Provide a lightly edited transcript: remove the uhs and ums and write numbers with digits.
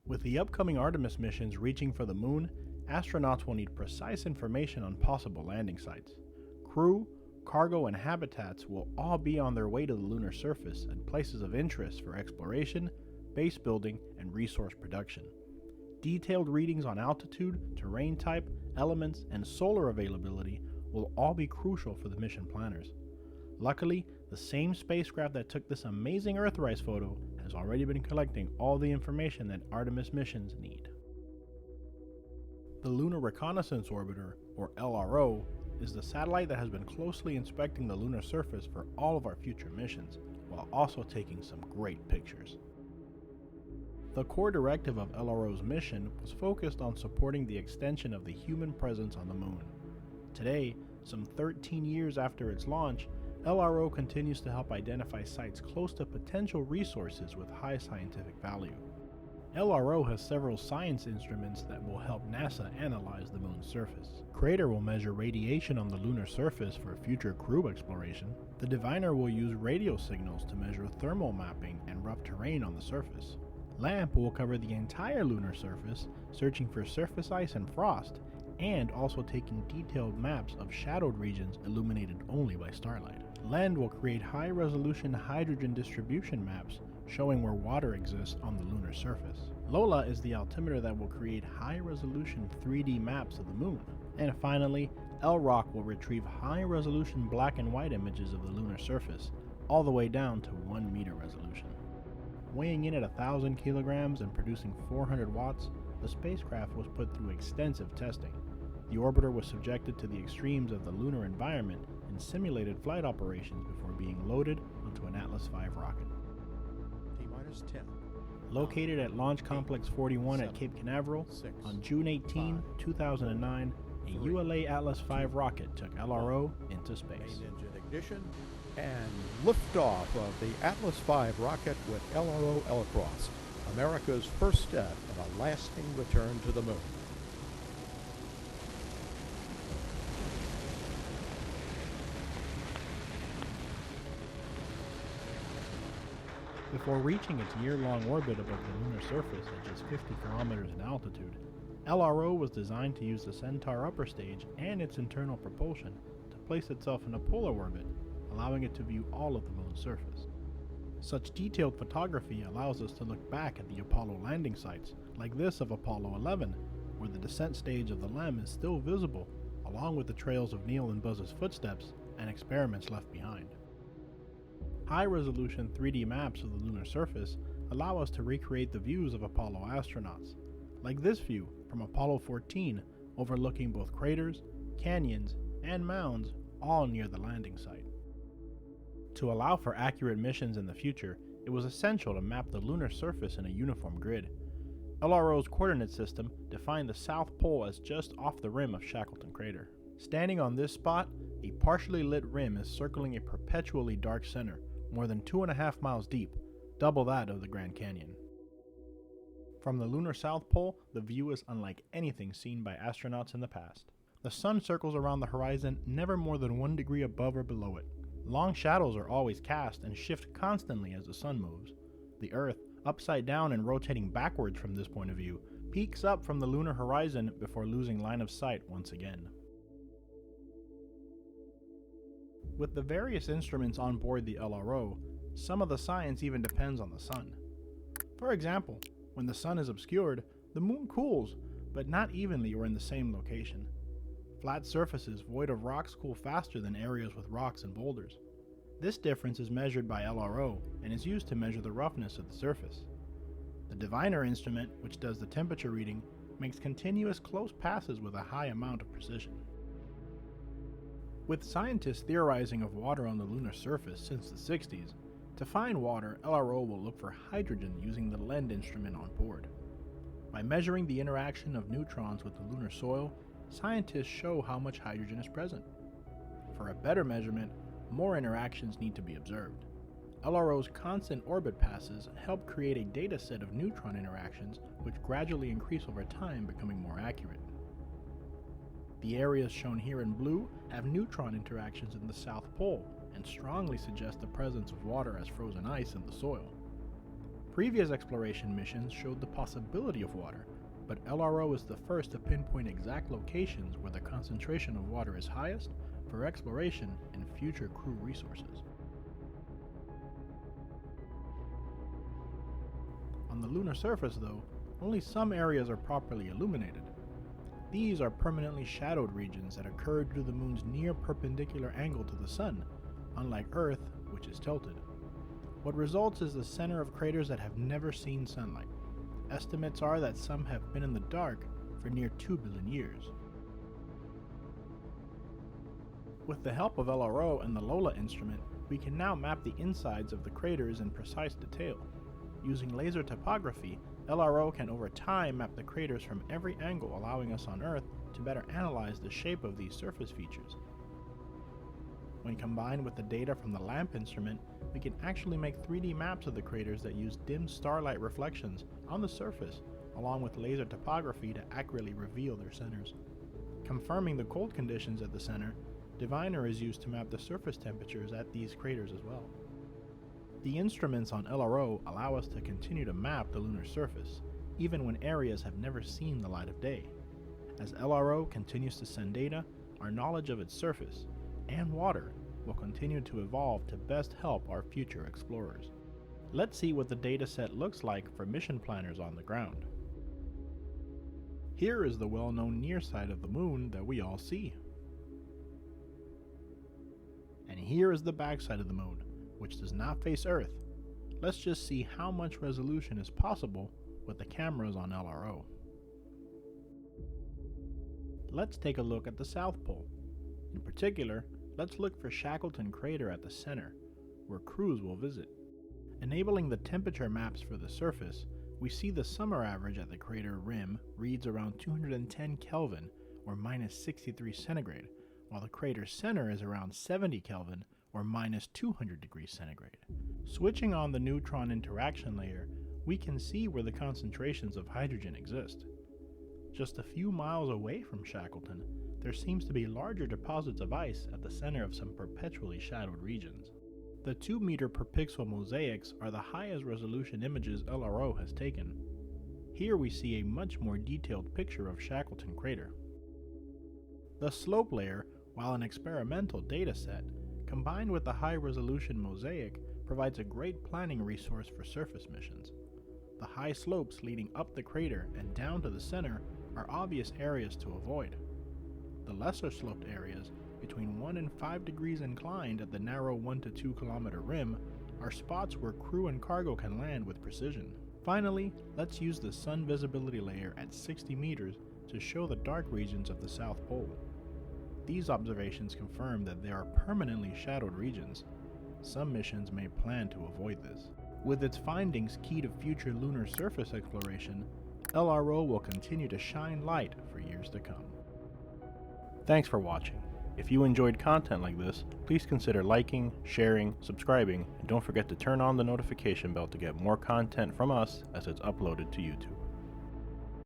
With the upcoming Artemis missions reaching for the moon, astronauts will need precise information on possible landing sites. Crew, cargo, and habitats will all be on their way to the lunar surface and places of interest for exploration, base building, and resource production. Detailed readings on altitude, terrain type, elements, and solar availability will all be crucial for the mission planners. Luckily, the same spacecraft that took this amazing Earthrise photo has already been collecting all the information that Artemis missions need. The Lunar Reconnaissance Orbiter, or LRO, is the satellite that has been closely inspecting the lunar surface for all of our future missions, while also taking some great pictures. The core directive of LRO's mission was focused on supporting the extension of the human presence on the moon. Today, some 13 years after its launch, LRO continues to help identify sites close to potential resources with high scientific value. LRO has several science instruments that will help NASA analyze the moon's surface. Crater will measure radiation on the lunar surface for future crew exploration. The Diviner will use radio signals to measure thermal mapping and rough terrain on the surface. LAMP will cover the entire lunar surface, searching for surface ice and frost, and also taking detailed maps of shadowed regions illuminated only by starlight. LEND will create high-resolution hydrogen distribution maps showing where water exists on the lunar surface. LOLA is the altimeter that will create high-resolution 3D maps of the moon. And finally, LROC will retrieve high-resolution black and white images of the lunar surface, all the way down to 1 meter resolution. Weighing in at 1,000 kilograms and producing 400 watts, the spacecraft was put through extensive testing. The orbiter was subjected to the extremes of the lunar environment and simulated flight operations before being loaded onto an Atlas V rocket. T-minus 10. Located at Launch Complex 41 at Cape Canaveral, on June 18, 2009, a ULA Atlas V rocket took LRO into space. Main engine ignition and liftoff of the Atlas V rocket with LRO Alacross, America's first step in a lasting return to the moon. Before reaching its year-long orbit above the lunar surface at just 50 kilometers in altitude, LRO was designed to use the Centaur upper stage and its internal propulsion to place itself in a polar orbit, allowing it to view all of the moon's surface. Such detailed photography allows us to look back at the Apollo landing sites, like this of Apollo 11, where the descent stage of the LEM is still visible, along with the trails of Neil and Buzz's footsteps and experiments left behind. High-resolution 3D maps of the lunar surface allow us to recreate the views of Apollo astronauts, like this view from Apollo 14 overlooking both craters, canyons, and mounds, all near the landing site. To allow for accurate missions in the future, it was essential to map the lunar surface in a uniform grid. LRO's coordinate system defined the South Pole as just off the rim of Shackleton Crater. Standing on this spot, a partially lit rim is circling a perpetually dark center, more than 2.5 miles deep, double that of the Grand Canyon. From the lunar South Pole, the view is unlike anything seen by astronauts in the past. The sun circles around the horizon never more than 1 degree above or below it. Long shadows are always cast and shift constantly as the sun moves. The Earth, upside down and rotating backwards from this point of view, peaks up from the lunar horizon before losing line of sight once again. With the various instruments on board the LRO, some of the science even depends on the sun. For example, when the sun is obscured, the moon cools, but not evenly or in the same location. Flat surfaces void of rocks cool faster than areas with rocks and boulders. This difference is measured by LRO and is used to measure the roughness of the surface. The Diviner instrument, which does the temperature reading, makes continuous close passes with a high amount of precision. With scientists theorizing of water on the lunar surface since the 60s, to find water, LRO will look for hydrogen using the LEND instrument on board. By measuring the interaction of neutrons with the lunar soil, scientists show how much hydrogen is present. For a better measurement, more interactions need to be observed. LRO's constant orbit passes help create a data set of neutron interactions which gradually increase over time, becoming more accurate. The areas shown here in blue have neutron interactions in the South Pole and strongly suggest the presence of water as frozen ice in the soil. Previous exploration missions showed the possibility of water, but LRO is the first to pinpoint exact locations where the concentration of water is highest for exploration and future crew resources. On the lunar surface, though, only some areas are properly illuminated. These are permanently shadowed regions that occur due to the moon's near perpendicular angle to the sun, unlike Earth, which is tilted. What results is the center of craters that have never seen sunlight. Estimates are that some have been in the dark for near 2 billion years. With the help of LRO and the LOLA instrument, we can now map the insides of the craters in precise detail. Using laser topography, LRO can over time map the craters from every angle, allowing us on Earth to better analyze the shape of these surface features. When combined with the data from the LAMP instrument, we can actually make 3D maps of the craters that use dim starlight reflections on the surface, along with laser topography to accurately reveal their centers. Confirming the cold conditions at the center, Diviner is used to map the surface temperatures at these craters as well. The instruments on LRO allow us to continue to map the lunar surface, even when areas have never seen the light of day. As LRO continues to send data, our knowledge of its surface and water will continue to evolve to best help our future explorers. Let's see what the dataset looks like for mission planners on the ground. Here is the well-known near side of the moon that we all see. And here is the backside of the moon, which does not face Earth. Let's just see how much resolution is possible with the cameras on LRO. Let's take a look at the South Pole. In particular, let's look for Shackleton Crater at the center, where crews will visit. Enabling the temperature maps for the surface, we see the summer average at the crater rim reads around 210 Kelvin or minus 63 centigrade, while the crater center is around 70 Kelvin or minus 200 degrees centigrade. Switching on the neutron interaction layer, we can see where the concentrations of hydrogen exist. Just a few miles away from Shackleton, there seems to be larger deposits of ice at the center of some perpetually shadowed regions. The 2 meter per pixel mosaics are the highest resolution images LRO has taken. Here we see a much more detailed picture of Shackleton Crater. The slope layer, while an experimental data set, combined with the high-resolution mosaic, provides a great planning resource for surface missions. The high slopes leading up the crater and down to the center are obvious areas to avoid. The lesser sloped areas, between 1 and 5 degrees inclined at the narrow 1 to 2 kilometer rim, are spots where crew and cargo can land with precision. Finally, let's use the sun visibility layer at 60 meters to show the dark regions of the South Pole. These observations confirm that there are permanently shadowed regions. Some missions may plan to avoid this. With its findings key to future lunar surface exploration, LRO will continue to shine light for years to come. Thanks for watching. If you enjoyed content like this, please consider liking, sharing, subscribing, and don't forget to turn on the notification bell to get more content from us as it's uploaded to YouTube.